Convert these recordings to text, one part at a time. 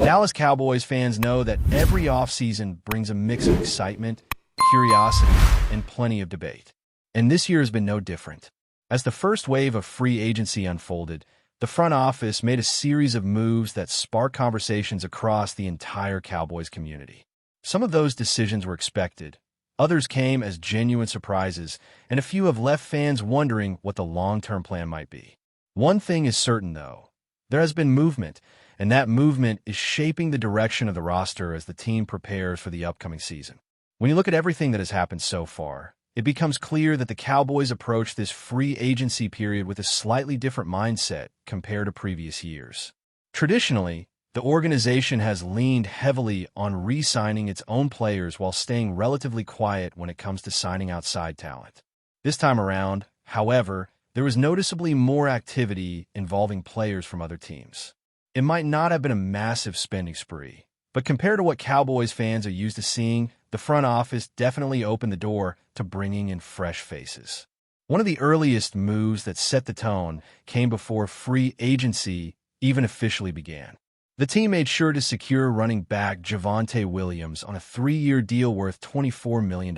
Dallas Cowboys fans know that every offseason brings a mix of excitement, curiosity, and plenty of debate. And this year has been no different. As the first wave of free agency unfolded, the front office made a series of moves that sparked conversations across the entire Cowboys community. Some of those decisions were expected. Others came as genuine surprises, and a few have left fans wondering what the long-term plan might be. One thing is certain, though. There has been movement, and that movement is shaping the direction of the roster as the team prepares for the upcoming season. When you look at everything that has happened so far, it becomes clear that the Cowboys approach this free agency period with a slightly different mindset compared to previous years. Traditionally, the organization has leaned heavily on re-signing its own players while staying relatively quiet when it comes to signing outside talent. This time around, however, there was noticeably more activity involving players from other teams. It might not have been a massive spending spree, but compared to what Cowboys fans are used to seeing, the front office definitely opened the door to bringing in fresh faces. One of the earliest moves that set the tone came before free agency even officially began. The team made sure to secure running back Javonte Williams on a 3-year deal worth $24 million.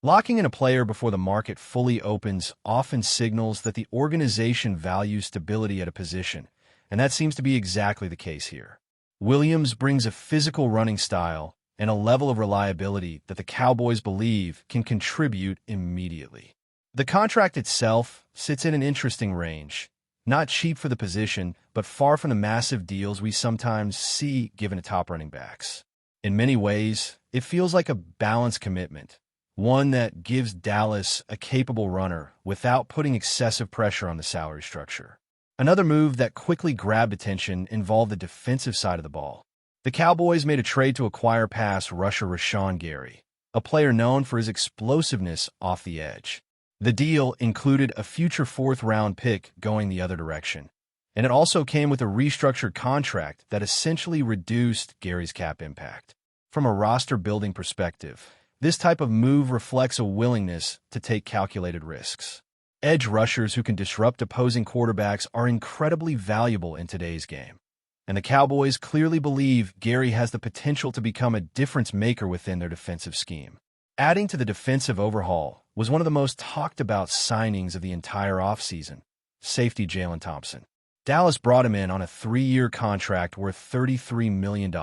Locking in a player before the market fully opens often signals that the organization values stability at a position, and that seems to be exactly the case here. Williams brings a physical running style and a level of reliability that the Cowboys believe can contribute immediately. The contract itself sits in an interesting range. Not cheap for the position, but far from the massive deals we sometimes see given to top running backs. In many ways, it feels like a balanced commitment, one that gives Dallas a capable runner without putting excessive pressure on the salary structure. Another move that quickly grabbed attention involved the defensive side of the ball. The Cowboys made a trade to acquire pass rusher Rashawn Gary, a player known for his explosiveness off the edge. The deal included a future 4th-round pick going the other direction, and it also came with a restructured contract that essentially reduced Gary's cap impact. From a roster-building perspective, this type of move reflects a willingness to take calculated risks. Edge rushers who can disrupt opposing quarterbacks are incredibly valuable in today's game, and the Cowboys clearly believe Gary has the potential to become a difference-maker within their defensive scheme. Adding to the defensive overhaul was one of the most talked-about signings of the entire offseason, safety Jalen Thompson. Dallas brought him in on a 3-year contract worth $33 million,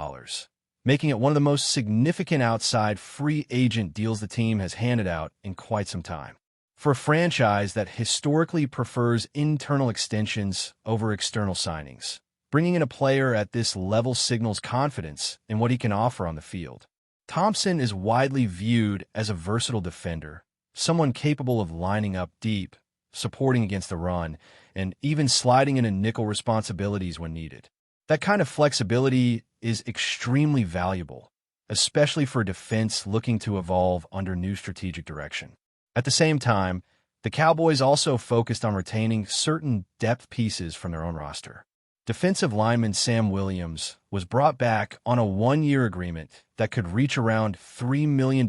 making it one of the most significant outside free agent deals the team has handed out in quite some time. For a franchise that historically prefers internal extensions over external signings, bringing in a player at this level signals confidence in what he can offer on the field. Thompson is widely viewed as a versatile defender, someone capable of lining up deep, supporting against the run, and even sliding into nickel responsibilities when needed. That kind of flexibility is extremely valuable, especially for a defense looking to evolve under new strategic direction. At the same time, the Cowboys also focused on retaining certain depth pieces from their own roster. Defensive lineman Sam Williams was brought back on a 1-year agreement that could reach around $3 million,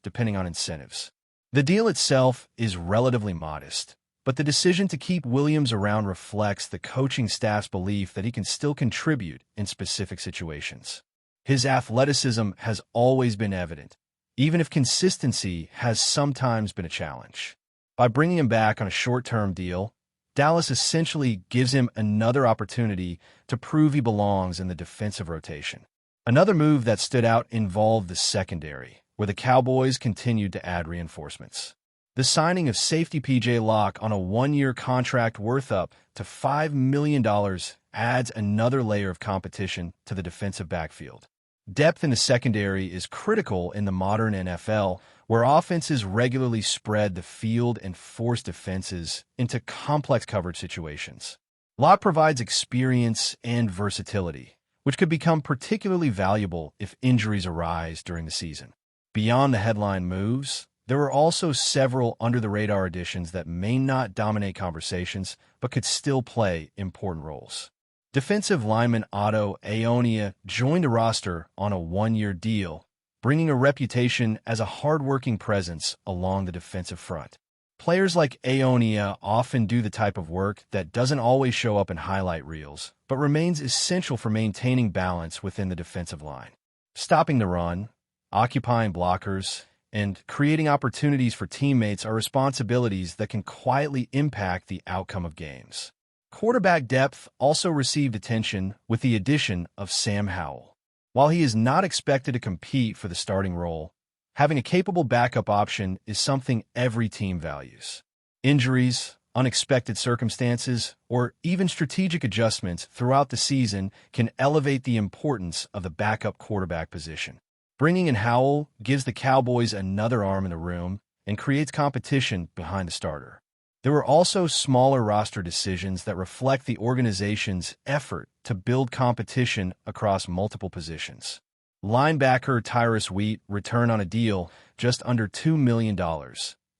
depending on incentives. The deal itself is relatively modest, but the decision to keep Williams around reflects the coaching staff's belief that he can still contribute in specific situations. His athleticism has always been evident, even if consistency has sometimes been a challenge. By bringing him back on a short-term deal, Dallas essentially gives him another opportunity to prove he belongs in the defensive rotation. Another move that stood out involved the secondary, where the Cowboys continued to add reinforcements. The signing of safety P.J. Locke on a 1-year contract worth up to $5 million adds another layer of competition to the defensive backfield. Depth in the secondary is critical in the modern NFL, where offenses regularly spread the field and force defenses into complex coverage situations. Locke provides experience and versatility, which could become particularly valuable if injuries arise during the season. Beyond the headline moves, there were also several under-the-radar additions that may not dominate conversations, but could still play important roles. Defensive lineman Otto Aonia joined the roster on a 1-year deal, bringing a reputation as a hard-working presence along the defensive front. Players like Aonia often do the type of work that doesn't always show up in highlight reels, but remains essential for maintaining balance within the defensive line. Stopping the run, occupying blockers, and creating opportunities for teammates are responsibilities that can quietly impact the outcome of games. Quarterback depth also received attention with the addition of Sam Howell. While he is not expected to compete for the starting role, having a capable backup option is something every team values. Injuries, unexpected circumstances, or even strategic adjustments throughout the season can elevate the importance of the backup quarterback position. Bringing in Howell gives the Cowboys another arm in the room and creates competition behind the starter. There were also smaller roster decisions that reflect the organization's effort to build competition across multiple positions. Linebacker Tyrus Wheat returned on a deal just under $2 million,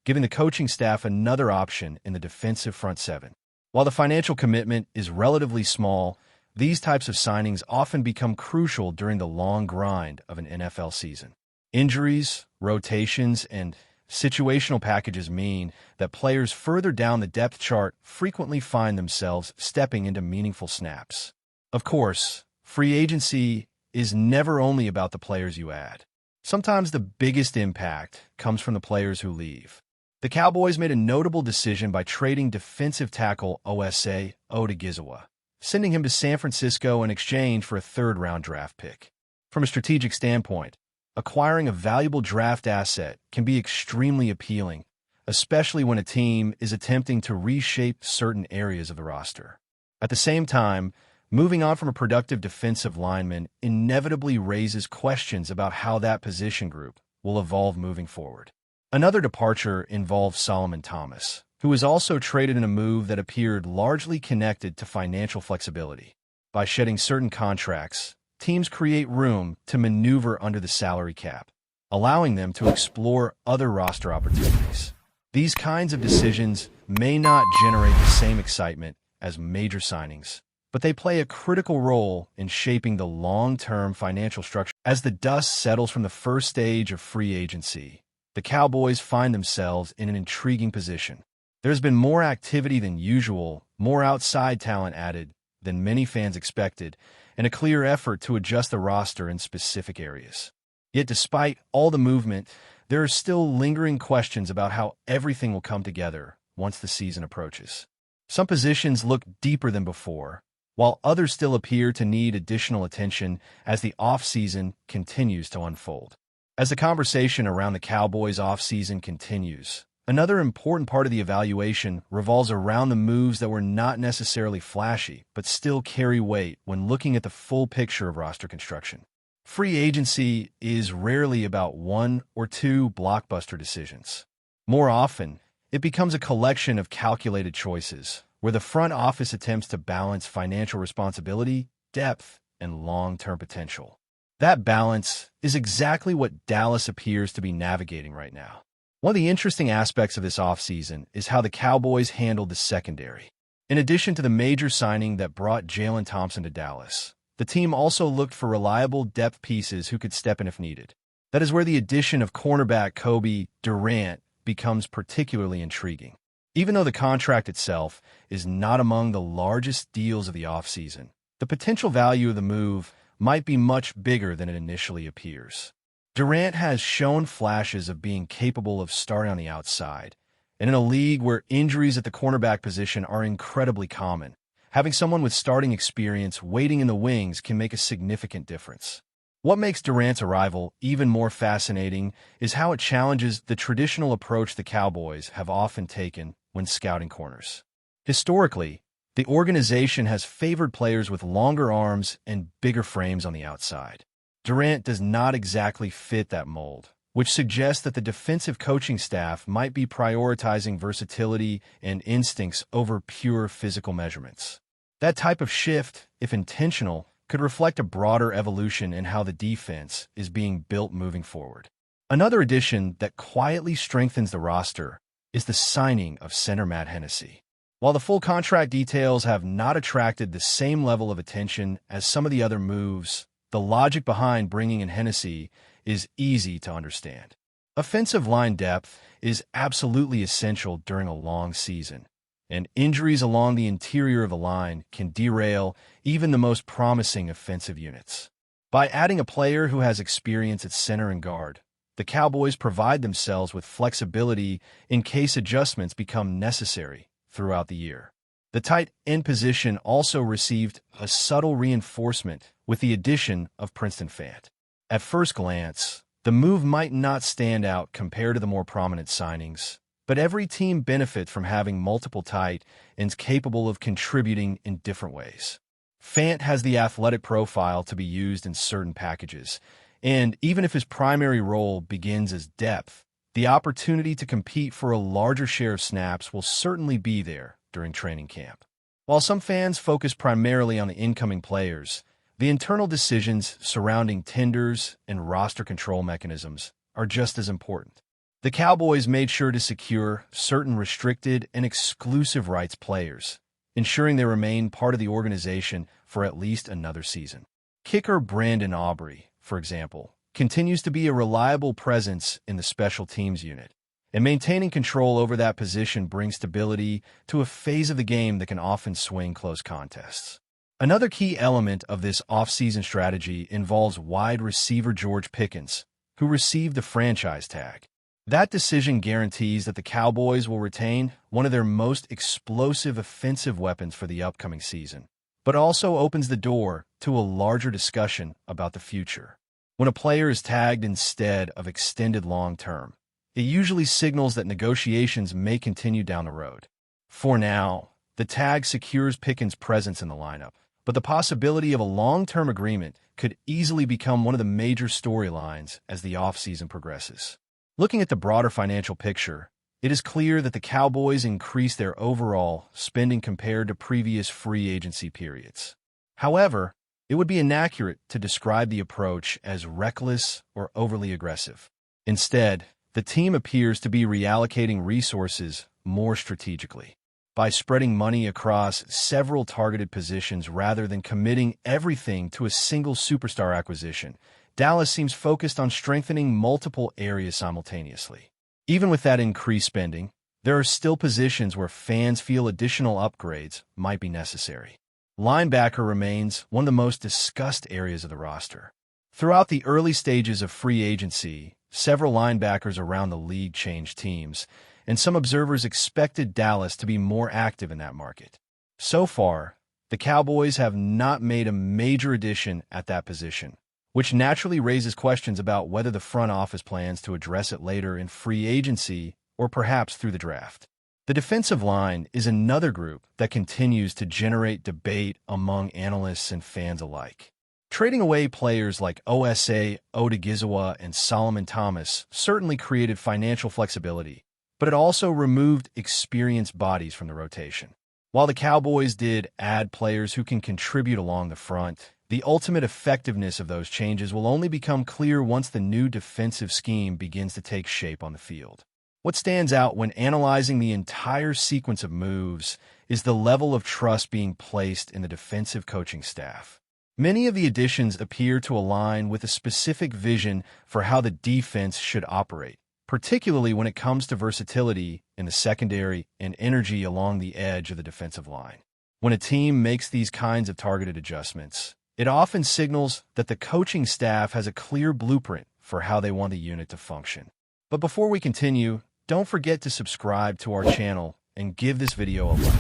giving the coaching staff another option in the defensive front seven. While the financial commitment is relatively small, these types of signings often become crucial during the long grind of an NFL season. Injuries, rotations, and situational packages mean that players further down the depth chart frequently find themselves stepping into meaningful snaps. Of course, free agency is never only about the players you add. Sometimes the biggest impact comes from the players who leave. The Cowboys made a notable decision by trading defensive tackle Osa Odigizwa, sending him to San Francisco in exchange for a third-round draft pick. From a strategic standpoint, acquiring a valuable draft asset can be extremely appealing, especially when a team is attempting to reshape certain areas of the roster. At the same time, moving on from a productive defensive lineman inevitably raises questions about how that position group will evolve moving forward. Another departure involves Solomon Thomas, who was also traded in a move that appeared largely connected to financial flexibility. By shedding certain contracts, teams create room to maneuver under the salary cap, allowing them to explore other roster opportunities. These kinds of decisions may not generate the same excitement as major signings, but they play a critical role in shaping the long-term financial structure. As the dust settles from the first stage of free agency, the Cowboys find themselves in an intriguing position. There's been more activity than usual, more outside talent added than many fans expected, and a clear effort to adjust the roster in specific areas. Yet despite all the movement, there are still lingering questions about how everything will come together once the season approaches. Some positions look deeper than before, while others still appear to need additional attention as the offseason continues to unfold. As the conversation around the Cowboys' offseason continues, another important part of the evaluation revolves around the moves that were not necessarily flashy, but still carry weight when looking at the full picture of roster construction. Free agency is rarely about one or two blockbuster decisions. More often, it becomes a collection of calculated choices, where the front office attempts to balance financial responsibility, depth, and long-term potential. That balance is exactly what Dallas appears to be navigating right now. One of the interesting aspects of this offseason is how the Cowboys handled the secondary. In addition to the major signing that brought Jalen Thompson to Dallas, the team also looked for reliable depth pieces who could step in if needed. That is where the addition of cornerback Kobe Durant becomes particularly intriguing. Even though the contract itself is not among the largest deals of the offseason, the potential value of the move might be much bigger than it initially appears. Durant has shown flashes of being capable of starting on the outside, and in a league where injuries at the cornerback position are incredibly common, having someone with starting experience waiting in the wings can make a significant difference. What makes Durant's arrival even more fascinating is how it challenges the traditional approach the Cowboys have often taken when scouting corners. Historically, the organization has favored players with longer arms and bigger frames on the outside. Durant does not exactly fit that mold, which suggests that the defensive coaching staff might be prioritizing versatility and instincts over pure physical measurements. That type of shift, if intentional, could reflect a broader evolution in how the defense is being built moving forward. Another addition that quietly strengthens the roster is the signing of center Matt Hennessy. While the full contract details have not attracted the same level of attention as some of the other moves, the logic behind bringing in Hennessy is easy to understand. Offensive line depth is absolutely essential during a long season, and injuries along the interior of the line can derail even the most promising offensive units. By adding a player who has experience at center and guard, the Cowboys provide themselves with flexibility in case adjustments become necessary throughout the year. The tight end position also received a subtle reinforcement with the addition of Princeton Fant. At first glance, the move might not stand out compared to the more prominent signings, but every team benefits from having multiple tight ends capable of contributing in different ways. Fant has the athletic profile to be used in certain packages, and even if his primary role begins as depth, the opportunity to compete for a larger share of snaps will certainly be there during training camp. While some fans focus primarily on the incoming players, the internal decisions surrounding tenders and roster control mechanisms are just as important. The Cowboys made sure to secure certain restricted and exclusive rights players, ensuring they remain part of the organization for at least another season. Kicker Brandon Aubrey, for example, continues to be a reliable presence in the special teams unit, and maintaining control over that position brings stability to a phase of the game that can often swing close contests. Another key element of this offseason strategy involves wide receiver George Pickens, who received the franchise tag. That decision guarantees that the Cowboys will retain one of their most explosive offensive weapons for the upcoming season, but also opens the door to a larger discussion about the future. When a player is tagged instead of extended long-term, it usually signals that negotiations may continue down the road. For now, the tag secures Pickens' presence in the lineup, but the possibility of a long-term agreement could easily become one of the major storylines as the offseason progresses. Looking at the broader financial picture, it is clear that the Cowboys increased their overall spending compared to previous free agency periods. However, it would be inaccurate to describe the approach as reckless or overly aggressive. Instead, the team appears to be reallocating resources more strategically. By spreading money across several targeted positions rather than committing everything to a single superstar acquisition, Dallas seems focused on strengthening multiple areas simultaneously. Even with that increased spending, there are still positions where fans feel additional upgrades might be necessary. Linebacker remains one of the most discussed areas of the roster. Throughout the early stages of free agency, several linebackers around the league changed teams, and some observers expected Dallas to be more active in that market. So far, the Cowboys have not made a major addition at that position, which naturally raises questions about whether the front office plans to address it later in free agency or perhaps through the draft. The defensive line is another group that continues to generate debate among analysts and fans alike. Trading away players like Osa Odigizwa and Solomon Thomas certainly created financial flexibility, but it also removed experienced bodies from the rotation. While the Cowboys did add players who can contribute along the front, the ultimate effectiveness of those changes will only become clear once the new defensive scheme begins to take shape on the field. What stands out when analyzing the entire sequence of moves is the level of trust being placed in the defensive coaching staff. Many of the additions appear to align with a specific vision for how the defense should operate, particularly when it comes to versatility in the secondary and energy along the edge of the defensive line. When a team makes these kinds of targeted adjustments, it often signals that the coaching staff has a clear blueprint for how they want the unit to function. But before we continue, don't forget to subscribe to our channel and give this video a like.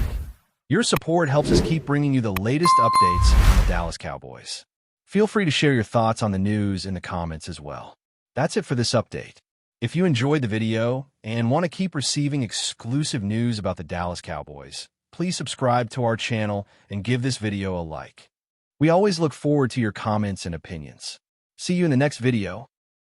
Your support helps us keep bringing you the latest updates on the Dallas Cowboys. Feel free to share your thoughts on the news in the comments as well. That's it for this update. If you enjoyed the video and want to keep receiving exclusive news about the Dallas Cowboys, please subscribe to our channel and give this video a like. We always look forward to your comments and opinions. See you in the next video.